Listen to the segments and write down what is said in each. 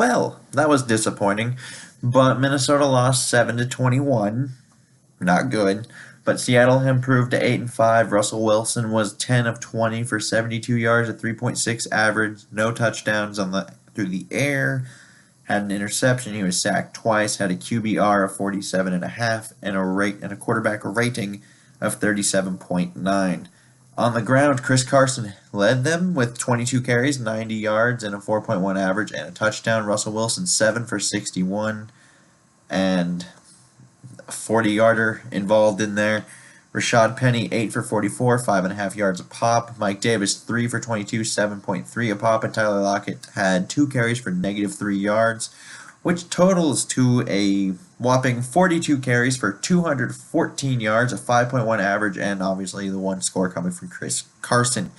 Well, that was disappointing, but Minnesota lost 7-21. Not good. But Seattle improved to 8-5. Russell Wilson was 10 of 20 for 72 yards, a 3.6 average, no touchdowns through the air. Had an interception. He was sacked twice. Had a QBR of 47.5 and a quarterback rating of 37.9. On the ground, Chris Carson led them with 22 carries, 90 yards, and a 4.1 average and a touchdown. Russell Wilson 7 for 61 and a 40-yarder involved in there. Rashad Penny 8 for 44, 5.5 yards a pop. Mike Davis 3 for 22, 7.3 a pop, and Tyler Lockett had 2 carries for -3 yards, which totals to a whopping 42 carries for 214 yards, a 5.1 average, and obviously the one score coming from Chris Carson.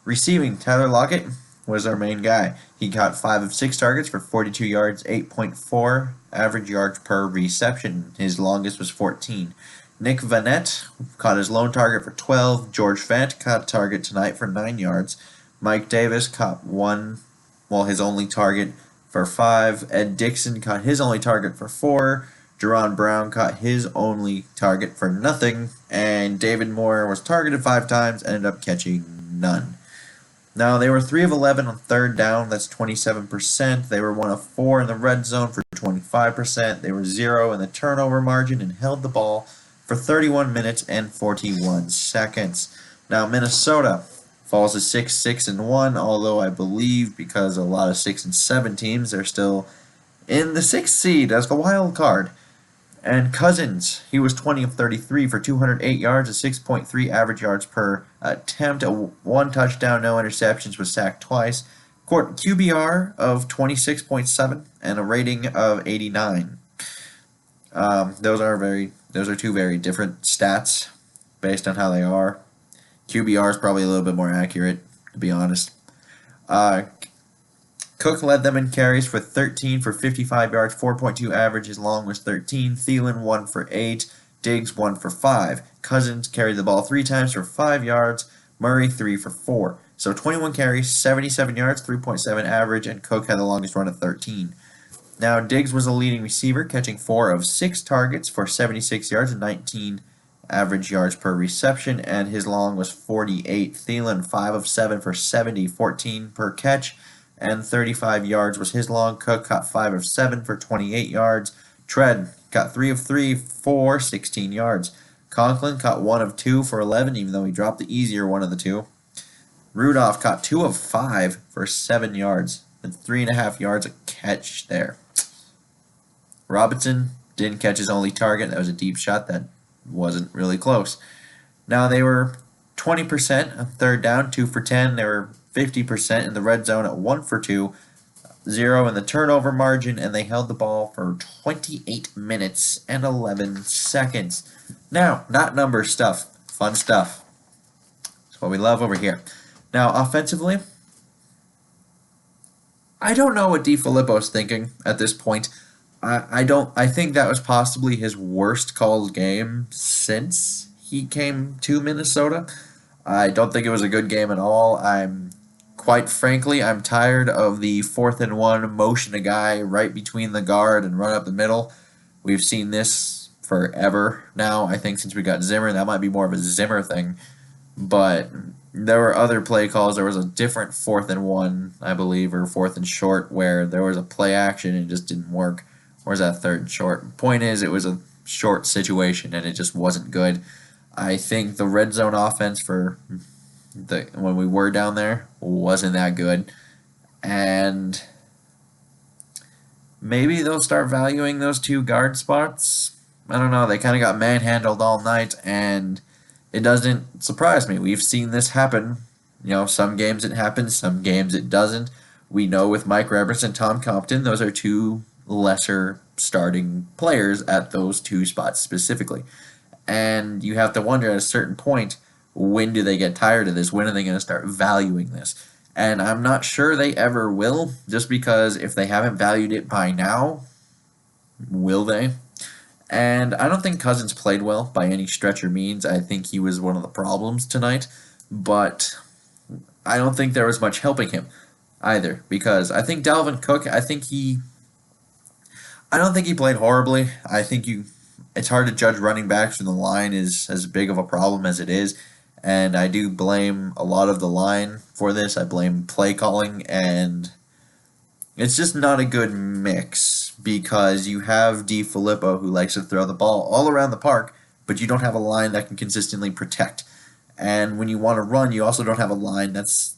Receiving, Tyler Lockett was our main guy. He caught 5 of 6 targets for 42 yards, 8.4 average yards per reception. His longest was 14. Nick Vanette caught his lone target for 12. George Fant caught a target tonight for 9 yards. Mike Davis caught his only target for 5. Ed Dixon caught his only target for 4. Jerron Brown caught his only target for nothing. And David Moore was targeted 5 times, ended up catching none. Now, they were 3 of 11 on third down. That's 27%. They were 1 of 4 in the red zone for 25%. They were 0 in the turnover margin and held the ball for 31 minutes and 41 seconds. Now, Minnesota falls to 6-1, although I believe because a lot of 6 and 7 teams are still in the 6th seed as the wild card. And Cousins, he was 20 of 33 for 208 yards, a 6.3 average yards per attempt, 1 touchdown, no interceptions, was sacked twice. QBR of 26.7 and a rating of 89. Those are 2 very different stats based on how they are. QBR is probably a little bit more accurate, to be honest. Cook led them in carries for 13 for 55 yards, 4.2 average. His long was 13. Thielen 1 for 8. Diggs 1 for 5. Cousins carried the ball 3 times for 5 yards. Murray 3 for 4. So 21 carries, 77 yards, 3.7 average, and Cook had the longest run at 13. Now, Diggs was a leading receiver, catching 4 of 6 targets for 76 yards and 19 average yards per reception, and his long was 48. Thielen, 5 of 7 for 70, 14 per catch, and 35 yards was his long. Cook caught 5 of 7 for 28 yards. Tread got 3 of 3 for 16 yards. Conklin caught 1 of 2 for 11, even though he dropped the easier one of the 2. Rudolph caught 2 of 5 for 7 yards, and 3.5 yards a catch there. Robinson didn't catch his only target. That was a deep shot that wasn't really close. Now, they were 20% on third down, 2 for 10. They were 50% in the red zone at 1 for 2, 0 in the turnover margin, and they held the ball for 28 minutes and 11 seconds. Now, not number stuff, fun stuff. That's what we love over here. Now, offensively, I don't know what DeFilippo's thinking at this point. I think that was possibly his worst called game since he came to Minnesota. I don't think it was a good game at all. Quite frankly, I'm tired of the 4th and 1 motion a guy right between the guard and run up the middle. We've seen this forever now. I think since we got Zimmer, that might be more of a Zimmer thing. But there were other play calls. There was a different 4th and 1, I believe, or 4th and short, where there was a play action and it just didn't work. Where's that 3rd and short? Point is, it was a short situation and it just wasn't good. I think the red zone offense when we were down there wasn't that good, and maybe they'll start valuing those 2 guard spots. I don't know. They kind of got manhandled all night, and it doesn't surprise me. We've seen this happen. Some games it happens, some games it doesn't. We know with Mike Reberts and Tom Compton, those are 2 lesser starting players at those 2 spots specifically. And you have to wonder at a certain point, when do they get tired of this? When are they going to start valuing this? And I'm not sure they ever will, just because if they haven't valued it by now, will they? And I don't think Cousins played well by any stretch or means. I think he was one of the problems tonight, but I don't think there was much helping him. either, because I think Dalvin Cook, I don't think he played horribly. It's hard to judge running backs when the line is as big of a problem as it is, and I do blame a lot of the line for this. I blame play calling, and it's just not a good mix because you have Filippo who likes to throw the ball all around the park, but you don't have a line that can consistently protect. And when you want to run, you also don't have a line that's,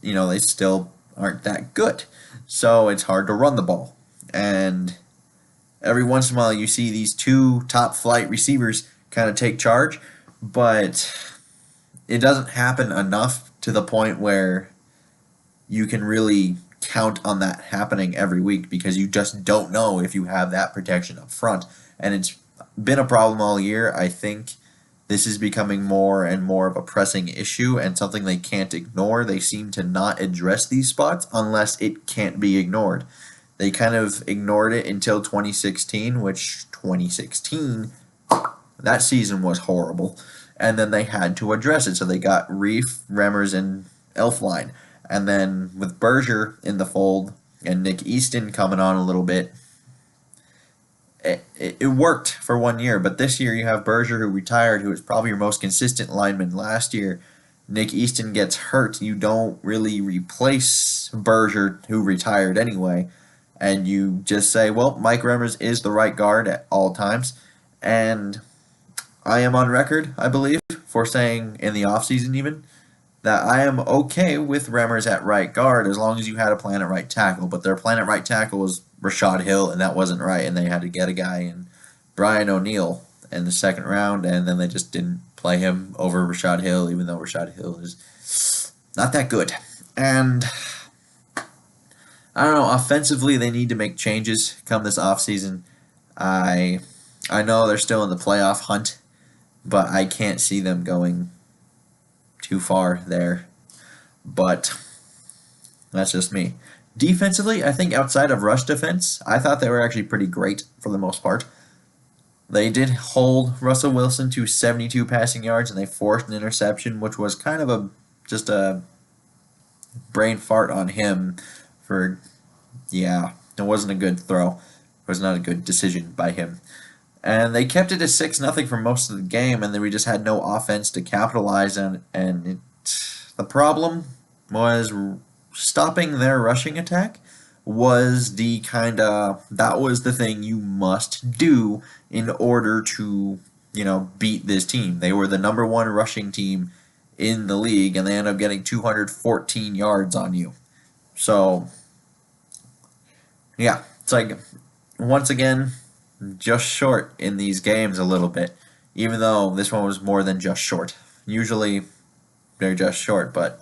they still aren't that good. So it's hard to run the ball. And every once in a while, you see these two top flight receivers kind of take charge, but it doesn't happen enough to the point where you can really count on that happening every week because you just don't know if you have that protection up front. And it's been a problem all year. I think this is becoming more and more of a pressing issue and something they can't ignore. They seem to not address these spots unless it can't be ignored. They kind of ignored it until 2016, which 2016, that season was horrible. And then they had to address it. So they got Reef, Remmers, and Elfline. And then with Berger in the fold and Nick Easton coming on a little bit, it worked for 1 year. But this year you have Berger who retired, who was probably your most consistent lineman last year. Nick Easton gets hurt. You don't really replace Berger, who retired anyway. And you just say, well, Mike Remmers is the right guard at all times. And I am on record, I believe, for saying in the offseason even, that I am okay with Remmers at right guard as long as you had a plan at right tackle. But their plan at right tackle was Rashad Hill, and that wasn't right. And they had to get a guy in Brian O'Neill in the second round, and then they just didn't play him over Rashad Hill, even though Rashad Hill is not that good. And I don't know, offensively they need to make changes come this offseason. I know they're still in the playoff hunt, but I can't see them going too far there. But that's just me. Defensively, I think outside of rush defense, I thought they were actually pretty great for the most part. They did hold Russell Wilson to 72 passing yards, and they forced an interception, which was kind of just a brain fart on him for, it wasn't a good throw. It was not a good decision by him. And they kept it at 6-0 for most of the game, and then we just had no offense to capitalize on. And the problem was stopping their rushing attack was that was the thing you must do in order to, beat this team. They were the number one rushing team in the league, and they ended up getting 214 yards on you. So, it's like, once again, just short in these games a little bit, even though this one was more than just short. Usually they're just short, but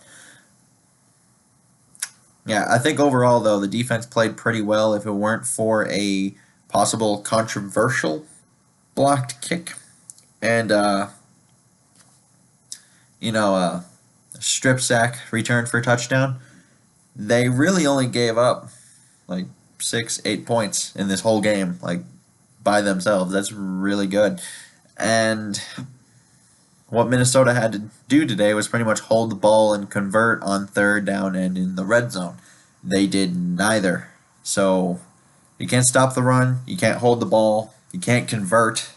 I think overall, though, the defense played pretty well if it weren't for a possible controversial blocked kick and, a strip sack return for a touchdown. They really only gave up like 6-8 points in this whole game, by themselves. That's really good. And what Minnesota had to do today was pretty much hold the ball and convert on third down and in the red zone. They did neither. So you can't stop the run, you can't hold the ball, you can't convert.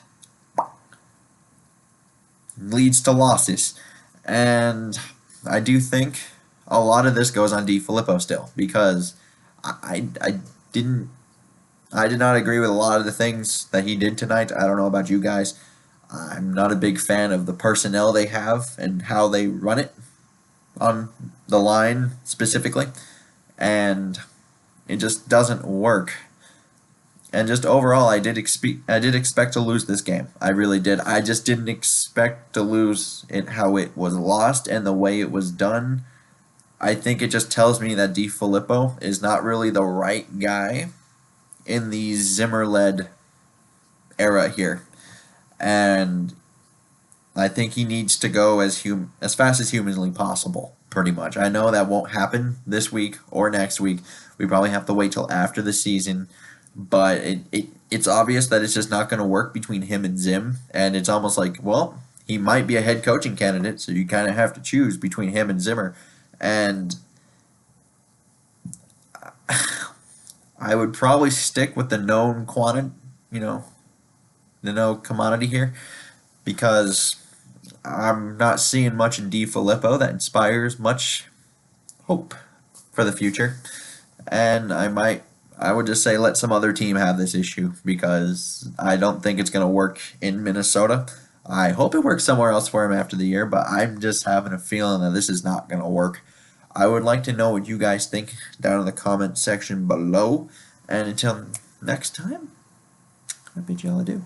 Leads to losses. And I do think a lot of this goes on Filippo still, because I did not agree with a lot of the things that he did tonight. I don't know about you guys. I'm not a big fan of the personnel they have and how they run it on the line specifically. And it just doesn't work. And just overall, I did expect to lose this game. I really did. I just didn't expect to lose it how it was lost and the way it was done. I think it just tells me that Filippo is not really the right guy in the Zimmer-led era here. And I think he needs to go as fast as humanly possible, pretty much. I know that won't happen this week or next week. We probably have to wait till after the season. But it's obvious that it's just not going to work between him and Zim. And it's almost like, well, he might be a head coaching candidate, so you kind of have to choose between him and Zimmer. And I would probably stick with the known quantity, you know, the known commodity here because I'm not seeing much in DiFilippo that inspires much hope for the future. And I would just say let some other team have this issue because I don't think it's going to work in Minnesota. I hope it works somewhere else for him after the year, but I'm just having a feeling that this is not going to work. I would like to know what you guys think down in the comment section below. And until next time, I bid you all adieu.